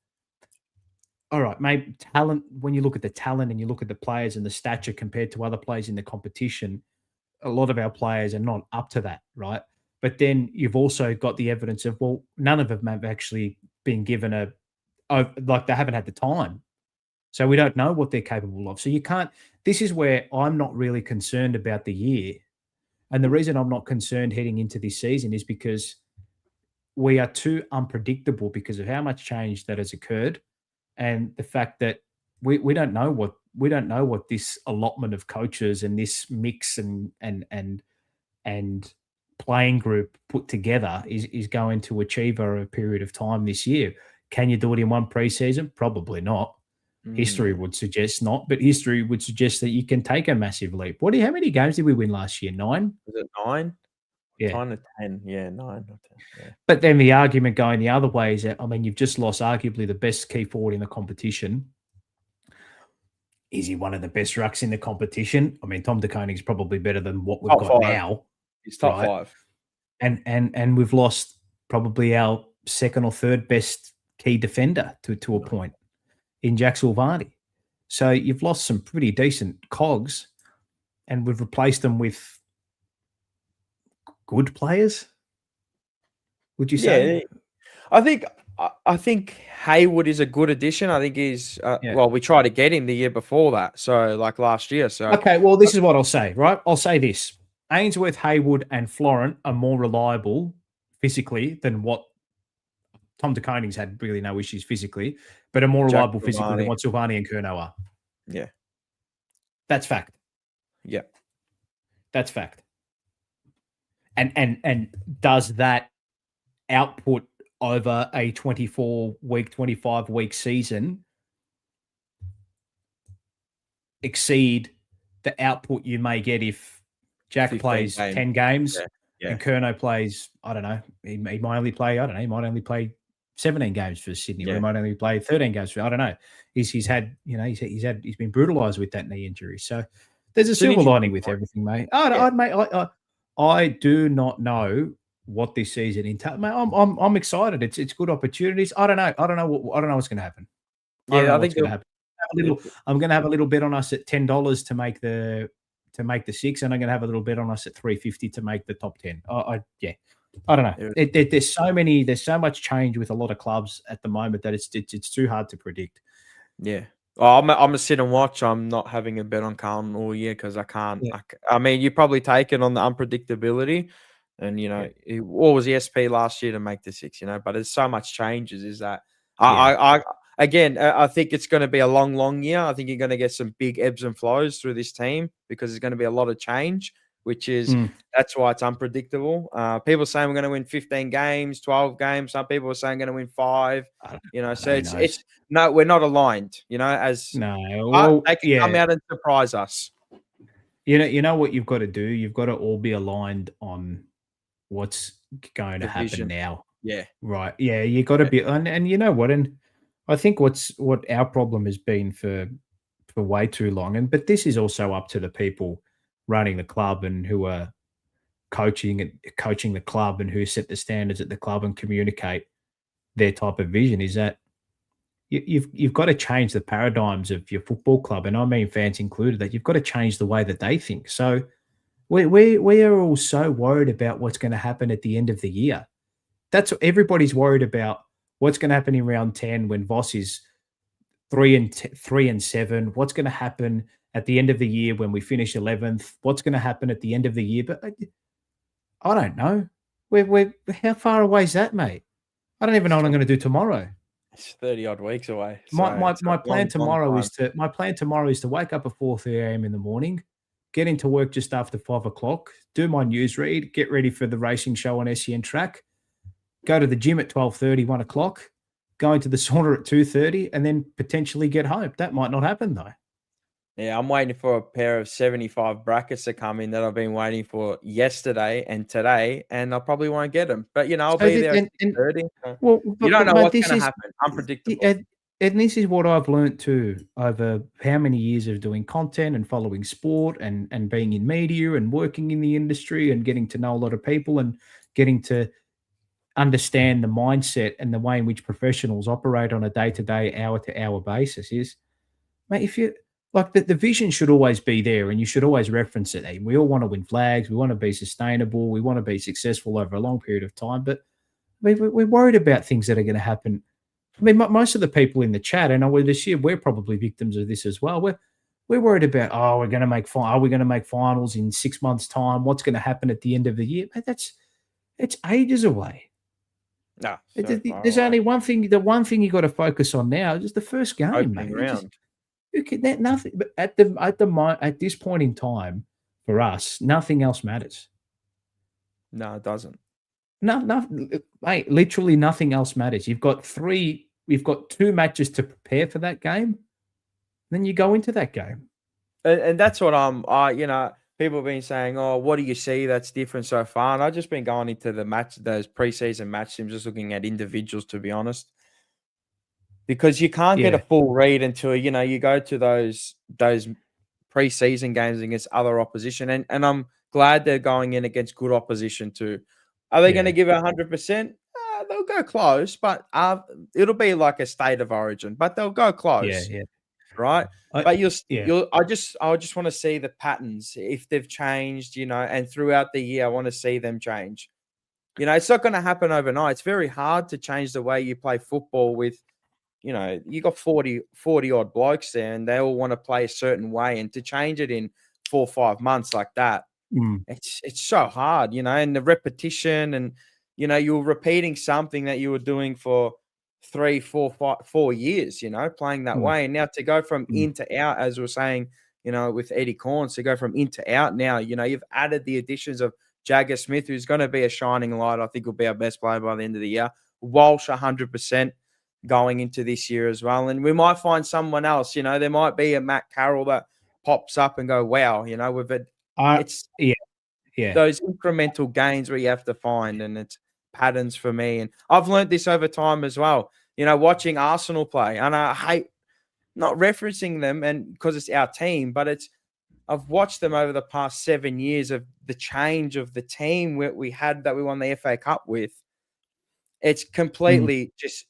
All right, maybe talent when you look at the talent and you look at the players and the stature compared to other players in the competition, a lot of our players are not up to that, right? But then you've also got the evidence of, well, none of them have actually been given like they haven't had the time. So we don't know what they're capable of. So you can't this is where I'm not really concerned about the year. And the reason I'm not concerned heading into this season is because we are too unpredictable because of how much change that has occurred and the fact that we don't know what this allotment of coaches and this mix and playing group put together is going to achieve over a period of time this year. Can you do it in one preseason? Probably not. History Mm. would suggest not, but history would suggest that you can take a massive leap. How many games did we win last year? 9? Was it 9? Yeah. Kind of 10, yeah, 9 or 10, yeah. But then the argument going the other way is that, I mean, you've just lost arguably the best key forward in the competition. Is he one of the best rucks in the competition? I mean, Tom De Koning's probably better than what we've Top got 5. now, He's top right? 5. And we've lost probably our second or third best key defender to a point in Jack Silvani. So you've lost some pretty decent cogs, and we've replaced them with good players. Would you say? Yeah, I think Hayward is a good addition. I think he's Yeah. well, we tried to get him the year before that, so like last year. So Okay, well, this is what I'll say, right? I'll say this. Ainsworth, Hayward, and Florent are more reliable physically than what Tom De Koning's had really no issues physically, but are more Jack reliable physically than Silvani, what Silvani and Curnow are. yeah, That's fact. yeah. That's fact. And does that output over a 24-week, 25-week season exceed the output you may get if Jack 15 plays games. 10 games Yeah, yeah. and Curnow plays, I don't know, he might only play, I don't know, he might only play 17 games for Sydney, or Yeah. he might only play 13 games for. I don't know. He's been brutalised with that knee injury. So there's a silver lining with everything, mate. I do not know what this season entails. Mate, I'm excited. It's good opportunities. I don't know what's going to happen. I don't know what's going to happen. I'm going to have a little bet on us at $10 to make the six, and I'm going to have a little bet on us at $3.50 to make the top 10. I don't know. There's so much change with a lot of clubs at the moment that it's too hard to predict. Yeah. Oh, I'm a sit and watch. I'm not having a bet on Carlton all year because I can't. Yeah. I mean, you probably take it on the unpredictability, and what was the SP last year to make the six? But there's so much changes. Is that I think it's going to be a long year. I think you're going to get some big ebbs and flows through this team because there's going to be a lot of change, which is that's why it's unpredictable. People saying we're going to win 15 games, 12 games. Some people are saying going to win 5. So it's no, we're not aligned. They can come out and surprise us. You know what you've got to do. You've got to all be aligned on what's going to happen now. Yeah. Right. Yeah. You got to be, and you know what? And I think what our problem has been for way too long, but this is also up to the people running the club and who are coaching the club and who set the standards at the club and communicate their type of vision, is that you've got to change the paradigms of your football club, and I mean fans included, that you've got to change the way that they think. So we are all so worried about what's going to happen at the end of the year. That's what everybody's worried about. What's going to happen in round 10 when Voss is 3-7? What's going to happen at the end of the year when we finish 11th? What's going to happen at the end of the year? But I don't know. How far away is that, mate? I don't even know what I'm going to do tomorrow. It's 30 odd weeks away. My plan tomorrow is to wake up at 4:30 a.m. in the morning, get into work just after 5 o'clock, do my newsread, get ready for the racing show on SEN Track, go to the gym at 12:30, 1 o'clock, go into the sauna at 2:30, and then potentially get home. That might not happen, though. Yeah, I'm waiting for a pair of 75 brackets to come in that I've been waiting for yesterday and today, and I probably won't get them. But, I'll be there at 6:30. Well, you don't know what's going to happen. Unpredictable. And this is what I've learned too over how many years of doing content and following sport and being in media and working in the industry and getting to know a lot of people and getting to understand the mindset and the way in which professionals operate on a day-to-day, hour-to-hour basis is, mate, if you like the vision should always be there and you should always reference it. We all want to win flags. We want to be sustainable. We want to be successful over a long period of time. But we're worried about things that are going to happen. I mean, most of the people in the chat, and I would assume we're probably victims of this as well. We're worried about, are we going to make finals in 6 months' time? What's going to happen at the end of the year? Mate, it's ages away. No, there's only one thing. The one thing you got to focus on now is the first game, opening mate. round. Nothing. But at this point in time, for us, nothing else matters. No, it doesn't. No, mate. Literally nothing else matters. We've got 2 matches to prepare for that game. Then you go into that game, and that's what people have been saying, oh, what do you see that's different so far? And I've just been going into those preseason match teams, just looking at individuals, to be honest. Because you can't get a full read until, you go to those preseason games against other opposition. And I'm glad they're going in against good opposition too. Are they going to give it 100%? They'll go close, but it'll be like a state of origin, but they'll go close. Yeah. Right? I just want to see the patterns, if they've changed, and throughout the year, I want to see them change. It's not going to happen overnight. It's very hard to change the way you play football with, you got 40 odd blokes there and they all want to play a certain way, and to change it in 4 or 5 months like that, it's so hard, and the repetition and, you're repeating something that you were doing for 3, 4, 5, 4 years, playing that way. And now to go from in to out, as we're saying, with Eddie Corns, to go from in to out now, you've added the additions of Jagger Smith, who's going to be a shining light. I think will be our best player by the end of the year. Walsh, 100% going into this year as well. And we might find someone else, there might be a Matt Carroll that pops up and go, wow, with it. It's those incremental gains where you have to find, and patterns for me. And I've learned this over time as well. Watching Arsenal play, and I hate not referencing them, and because it's our team, but I've watched them over the past 7 years of the change of the team we had that we won the FA Cup with. It's completely just,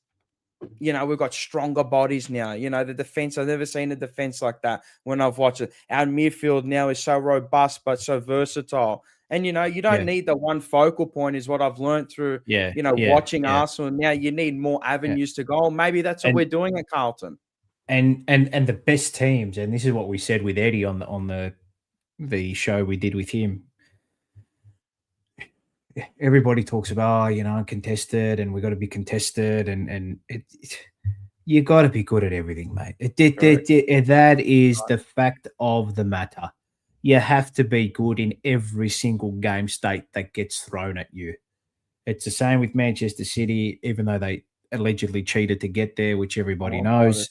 we've got stronger bodies now. The defense, I've never seen a defense like that when I've watched it. Our midfield now is so robust, but so versatile. And, you don't need the one focal point is what I've learned through, watching Arsenal. Now you need more avenues to go. Maybe that's what we're doing at Carlton. And the best teams, and this is what we said with Eddie on the show we did with him. Everybody talks about, uncontested, and we got to be contested, and you got to be good at everything, mate. That is the fact of the matter. You have to be good in every single game state that gets thrown at you. It's the same with Manchester City, even though they allegedly cheated to get there, which everybody knows.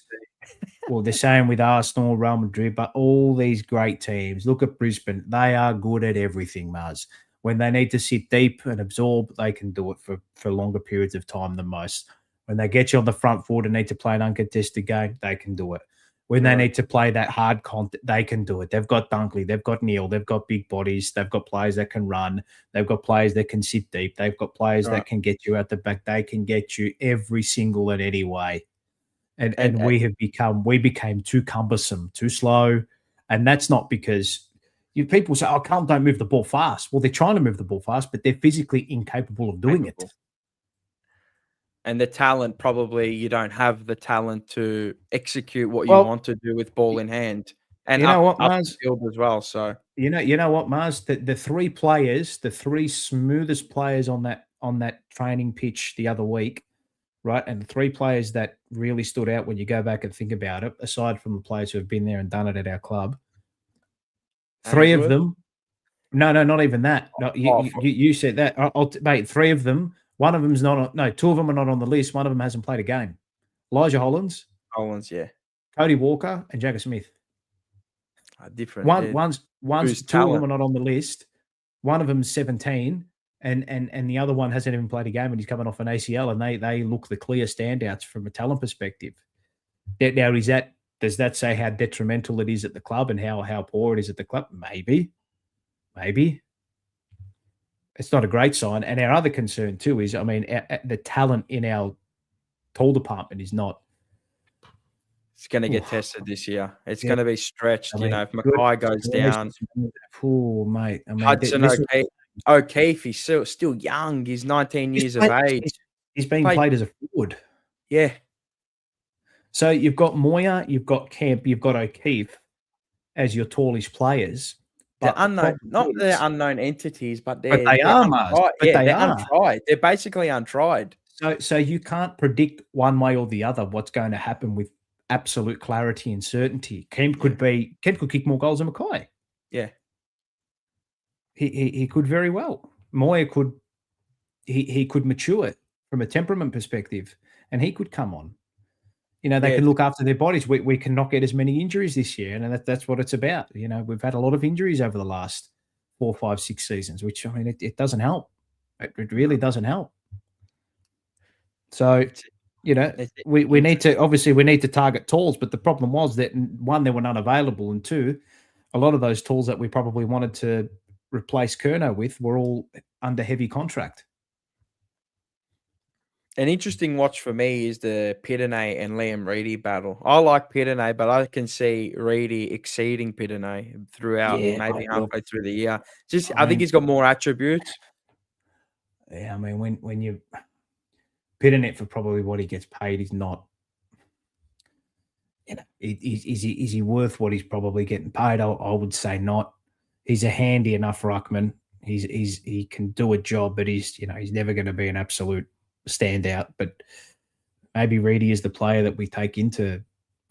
Well, the same with Arsenal, Real Madrid, but all these great teams. Look at Brisbane. They are good at everything, Mars. When they need to sit deep and absorb, they can do it for longer periods of time than most. When they get you on the front foot and need to play an uncontested game, they can do it. When they need to play that hard content, they can do it. They've got Dunkley, they've got Neil, they've got big bodies, they've got players that can run, they've got players that can sit deep, they've got players that can get you out the back. They can get you every single and any way. And we became too cumbersome, too slow. And that's not because people say, Carlton don't move the ball fast. Well, they're trying to move the ball fast, but they're physically incapable of doing it. And the talent, probably you don't have the talent to execute what you want to do with ball in hand. And up the field as well. So you know what, Mars? The three players, the three smoothest players on that training pitch the other week, right? And the three players that really stood out when you go back and think about it, aside from the players who have been there and done it at our club, three of them. No, not even that. No, you said that. Mate, three of them. One of them's not. Two of them are not on the list. One of them hasn't played a game. Elijah Hollands, yeah. Cody Walker, and Jagger Smith. Different. Two of them are not on the list. One of them's 17, and the other one hasn't even played a game, and he's coming off an ACL, and they look the clear standouts from a talent perspective. Now, does that say how detrimental it is at the club and how poor it is at the club? Maybe. It's not a great sign. And our other concern too is, the talent in our tall department is not. It's going to get tested this year. It's going to be stretched. If Mackay goes down. Oh, mate. Hudson O'Keefe, he's still young. He's 19 years of age. He's being played as a forward. Yeah. So you've got Moyer, you've got Kemp, you've got O'Keefe as your tallish players. They're unknown, not the unknown entities, but they are, Mars. They're untried. They're basically untried. So you can't predict one way or the other what's going to happen with absolute clarity and certainty. Kemp could kick more goals than Mackay. Yeah, he could very well. Moyer could he could mature from a temperament perspective, and he could come on. They can look after their bodies. We cannot get as many injuries this year, and that's what it's about. We've had a lot of injuries over the last 4, 5, 6 seasons, which it doesn't help. It really doesn't help. So, we need to target talls, but the problem was that, one, there were none available, and two, a lot of those talls that we probably wanted to replace Curnow with were all under heavy contract. An interesting watch for me is the Pittenay and Liam Reedy battle. I like Pittenay, but I can see Reedy exceeding Pittenay throughout, maybe halfway through the year. I think he's got more attributes. Yeah, when you Pittenay for probably what he gets paid is not. Is he worth what he's probably getting paid? I would say not. He's a handy enough ruckman. He can do a job, but he's never going to be an absolute standout. But maybe Reedy is the player that we take into.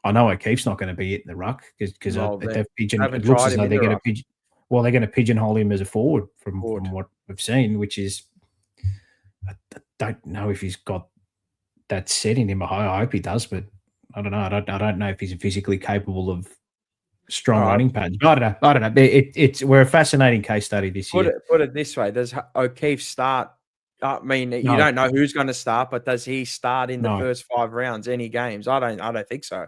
I know O'Keefe's not going to be it in the ruck because it looks as though they're going to pigeonhole him as a forward from what we've seen, which is I don't know if he's got that set in him. I hope he does, but I don't know. I don't know if he's physically capable of strong running patterns. I don't know. We're a fascinating case study this year. Put it this way: does O'Keefe start I mean, you No, don't know who's going to start, but does he start in the no, first 5 rounds, any games? I don't think so.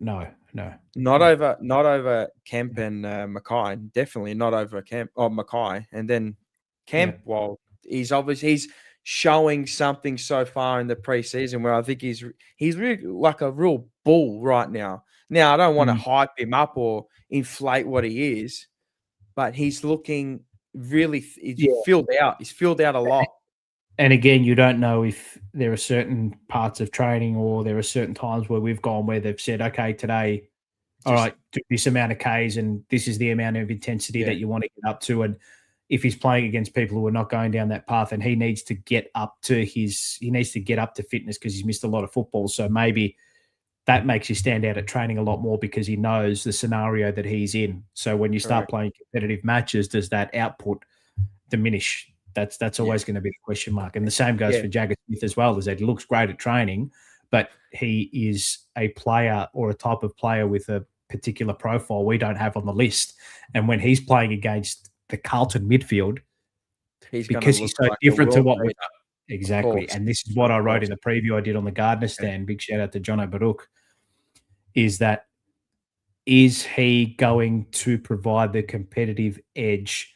no, no, Not no. over Kemp and, Mackay, definitely not over Kemp or Mackay, and then Yeah. Kemp, well, he's showing something so far in the preseason where I think he's really like a real bull right now. Now, I don't wanna Mm. hype him up or inflate what he is, but he's looking really he's Yeah. filled out. He's filled out a lot. And again, you don't know if there are certain parts of training or there are certain times where we've gone where they've said, "Okay, today, all Just right, do this amount of Ks and this is the amount of intensity yeah, that you want to get up to." And if he's playing against people who are not going down that path and he needs to get up to fitness because he's missed a lot of football. So maybe that makes you stand out at training a lot more because he knows the scenario that he's in. So when you start correct. playing competitive matches, does that output diminish? That's Yeah, always going to be the question mark. And the same goes yeah, for Jagger Smith as well, is that he looks great at training, but he is a player or a type of player with a particular profile we don't have on the list. And when he's playing against the Carlton midfield, he's gonna because he's look so like a different to world what we beater, of exactly. course, And this is what of I wrote in course. the preview I did on the Gardner Yeah, stand. Big shout out to John O'Barook. Is that is he going to provide the competitive edge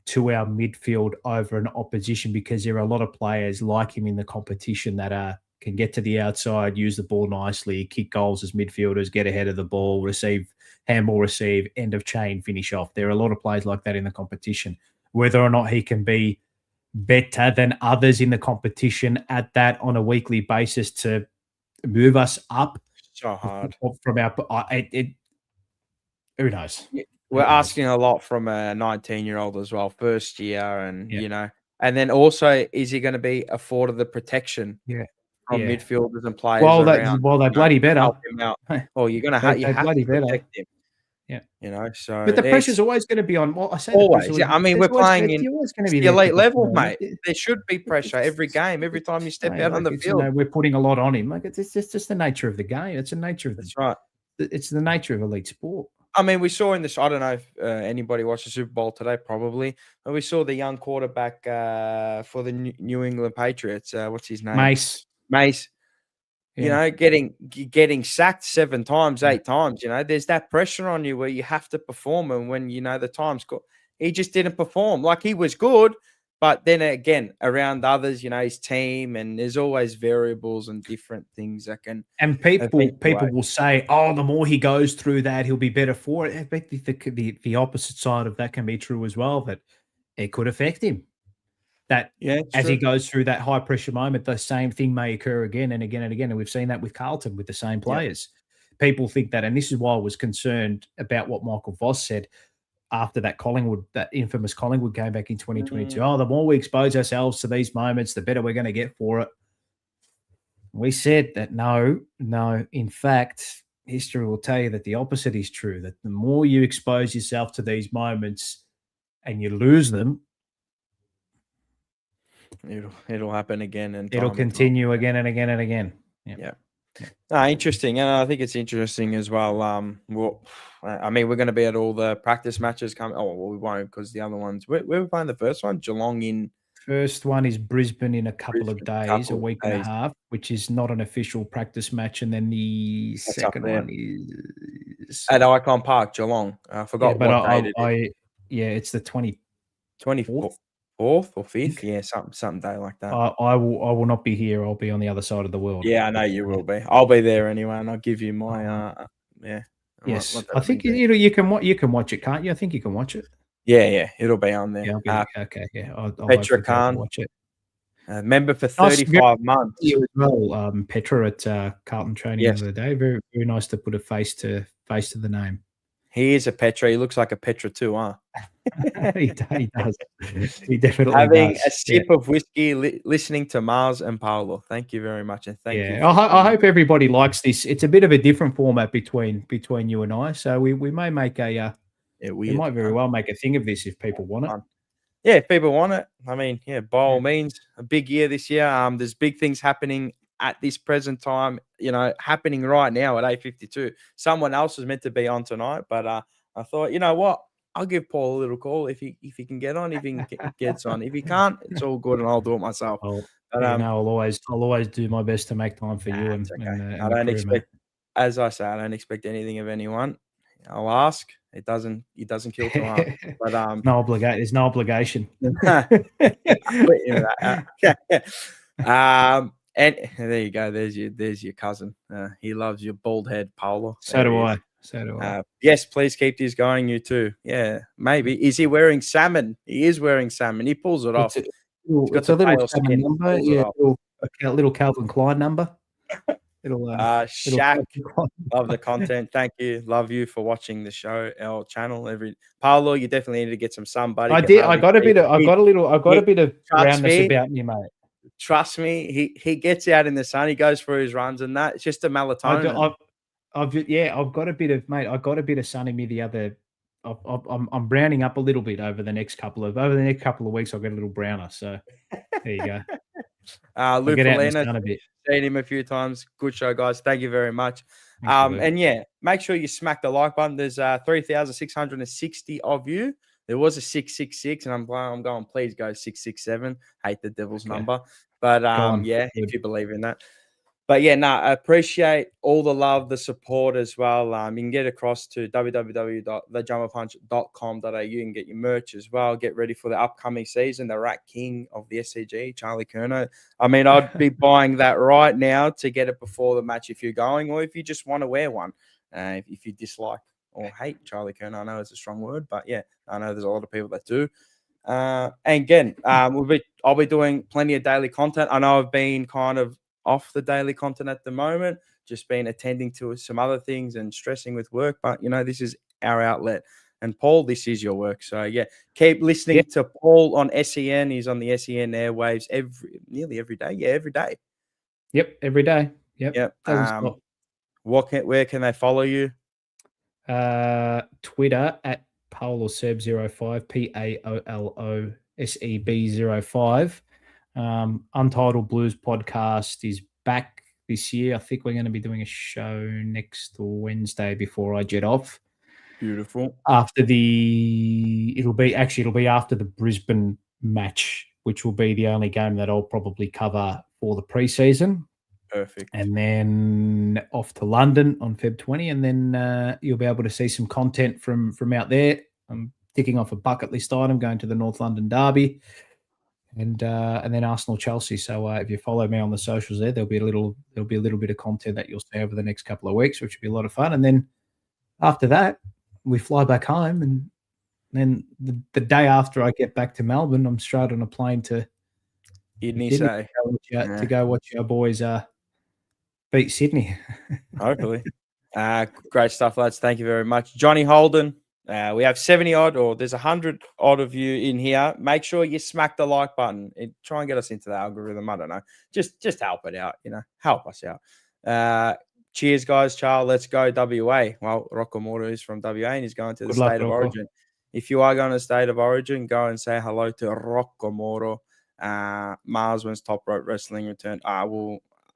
to our midfield over an opposition? Because there are a lot of players like him in the competition that can get to the outside, use the ball nicely, kick goals as midfielders, get ahead of the ball, handball receive, end of chain, finish off. There are a lot of players like that in the competition. Whether or not he can be better than others in the competition at that on a weekly basis to move us up so hard. from our who knows? Yeah, we're Who knows? asking a lot from a 19-year-old as well, first year, and, Yeah, and then also, is he gonna be afforded the protection yeah, from yeah. midfielders and players Well, that around, well, they bloody to help better. him out? Well, you're gonna you They have bloody to better. protect him, Yeah. so But the pressure's it's always gonna be on well, I say the pressure's always, always yeah, I mean, there's we're always playing it's in always gonna it's be the there to elite level, perform. mate. There should be pressure every game, every time you step out on the It's, field. we're putting a lot on him. Like, it's just the nature of the game. It's the nature of That's right. it's the nature of elite sport. I mean, we saw in this. I don't know if anybody watched the Super Bowl today, probably. But we saw the young quarterback for the New England Patriots. What's his name? Mace. Mace. Yeah. Getting sacked 7 times, Yeah. 8 times. There's that pressure on you where you have to perform, and when the time's got, he just didn't perform. Like, he was good, but then again, around others, his team, and there's always variables and different things that can And affect the people way. will say, "Oh, the more he goes through that, he'll be better for it." I bet the opposite side of that can be true as well, that it could affect him. That Yeah, it's as he true. goes through that high pressure moment, the same thing may occur again and again and again, and we've seen that with Carlton with the same Yeah. players. People think that, and this is why I was concerned about what Michael Voss said after that infamous Collingwood game back in 2022. Mm, "Oh, the more we expose ourselves to these moments, the better we're gonna get for it." We said that no, no. In fact, history will tell you that the opposite is true, that the more you expose yourself to these moments and you lose them, it'll happen again and it'll time and time continue again. again and again and again. Yeah. Yeah. Yeah. Interesting, and I think it's interesting as well. Well, I mean, we're going to be at all the practice matches coming. Oh, well, we won't because the other ones. Where we playing the first one? Geelong in First one is Brisbane in a couple of Brisbane. days, a Couple week of and a days. half, which is not an official practice match. And then the That's up second there one is at Icon Park, Geelong. I yeah, forgot but what date it is. yeah, it's the 24th. 24th or I 5th. think. Yeah, something day like that. I will not be here. I'll be on the other side of the world. Yeah, I know But, you will be. I'll be there anyway, and I'll give you my yeah. I yes, won't I have a think big day. you can watch it, can't you? I think you can watch it. Yeah, it'll be on Yeah, there. I'll be okay. Yeah, I'll Petra hopefully be able to Khan, watch it. member for Nice, very 35 nice to see months. you as well, Petra at Carlton training the Yes. other day. Very very nice to put a face to the name. He is a Petra. He looks like a Petra too, huh? He does. He definitely Having a does. Yeah, sip of whiskey, listening to Mars and Paolo. Thank you very much, and thank you yeah. for I coming. hope everybody likes this. It's a bit of a different format between you and I, so we may make Yeah, we weird. might very well make a thing of this if people want it. Fun. Yeah, if people want it, I mean, yeah, by Yeah. all means, a big year this year. There's big things happening at this present time. Happening right now at 8:52. Someone else was meant to be on tonight, but I thought, you know what? I'll give Paul a little call if he can get on. If he gets on, if he can't, it's all good, and I'll do it myself. But, I'll always do my best to make time for you it's and okay. I the don't crew, mate. expect, as I say, I don't expect anything of anyone. I'll ask. It doesn't kill to ask. But there's no obligation. And there you go. There's your cousin. He loves your bald head, Paolo. So do I. Yes, please keep this going. You too. Yeah, maybe. Is he wearing salmon? He is wearing salmon. He pulls it off. It's a little salmon number. Yeah, a little Calvin Klein number. Shaq, love the content. Thank you. Love you for watching the show, our channel. Paolo, you definitely need to get some sun, buddy. I did. I got a bit of brownness about me, mate. Trust me, he gets out in the sun. He goes for his runs and that. It's just a melatonin. I've got a bit of, mate. I got a bit of sun in me the other. I'm browning up a little bit over the next couple of weeks. I'll get a little browner. So there you go. Lou Felina, seen him a few times. Good show, guys. Thank you very much. And yeah, make sure you smack the like button. There's 3,660 of you. There was a 666, and I'm going, please go 667. Hate the devil's number. But yeah, if you believe in that. But yeah, I appreciate all the love, the support as well. You can get across to www.thejumperpunch.com.au and get your merch as well. Get ready for the upcoming season. The Rat King of the SCG, Charlie Curnow. I mean, I'd be buying that right now to get it before the match if you're going, or if you just want to wear one. If you dislike or hate Charlie Curnow, I know it's a strong word, but yeah, I know there's a lot of people that do. And again, I'll be doing plenty of daily content. I know I've been kind of off the daily content at the moment, just been attending to some other things and stressing with work, but this is our outlet. And Paul, this is your work. So yeah, keep listening to Paul on SEN. He's on the SEN airwaves nearly every day. Yeah, every day. Yep, every day. Yep. Where can they follow you? Twitter at PaoloSeb05, PaoloSeb05. Untitled Blues podcast is back this year. I think we're going to be doing a show next Wednesday before I jet off. Beautiful. It'll be after the Brisbane match, which will be the only game that I'll probably cover for the preseason. Perfect. And then off to London on Feb 20, and then you'll be able to see some content from out there. I'm ticking off a bucket list item, going to the North London Derby. And then Arsenal Chelsea. So if you follow me on the socials there'll be a little bit of content that you'll see over the next couple of weeks, which will be a lot of fun. And then after that, we fly back home, and then the day after I get back to Melbourne, I'm straight on a plane to Sydney to go watch our boys beat Sydney. Hopefully. Great stuff, lads. Thank you very much. Johnny Holden. We have 70 odd, or there's 100 odd of you in here. Make sure you smack the like button. Try and get us into the algorithm. I don't know. Just help it out. Help us out. Cheers, guys. Charles, let's go WA. Well, Rocco Moro is from WA and he's going to the State of Origin. If you are going to the State of Origin, go and say hello to Rocco Moro. Marsman's Top Rope Wrestling return. I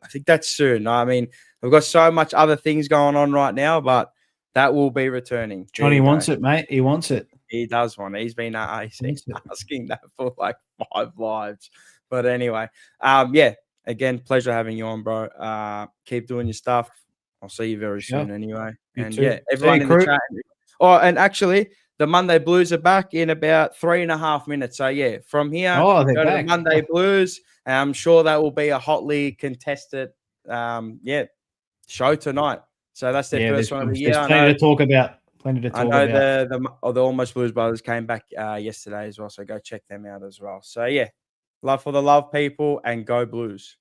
think that's soon. I mean, we've got so much other things going on right now, but that will be returning. Johnny wants it, mate. He wants it. He does want it. He's been asking that for like 5 lives. But anyway, yeah, again, pleasure having you on, bro. Keep doing your stuff. I'll see you very soon anyway. And yeah, everyone in the chat. Oh, and actually, the Monday Blues are back in about 3.5 minutes. So yeah, from here, go to the Monday Blues. And I'm sure that will be a hotly contested show tonight. So that's their first one of the year. There's plenty to talk about. I know the Almost Blues brothers came back yesterday as well. So go check them out as well. So yeah, love for the love, people, and go Blues.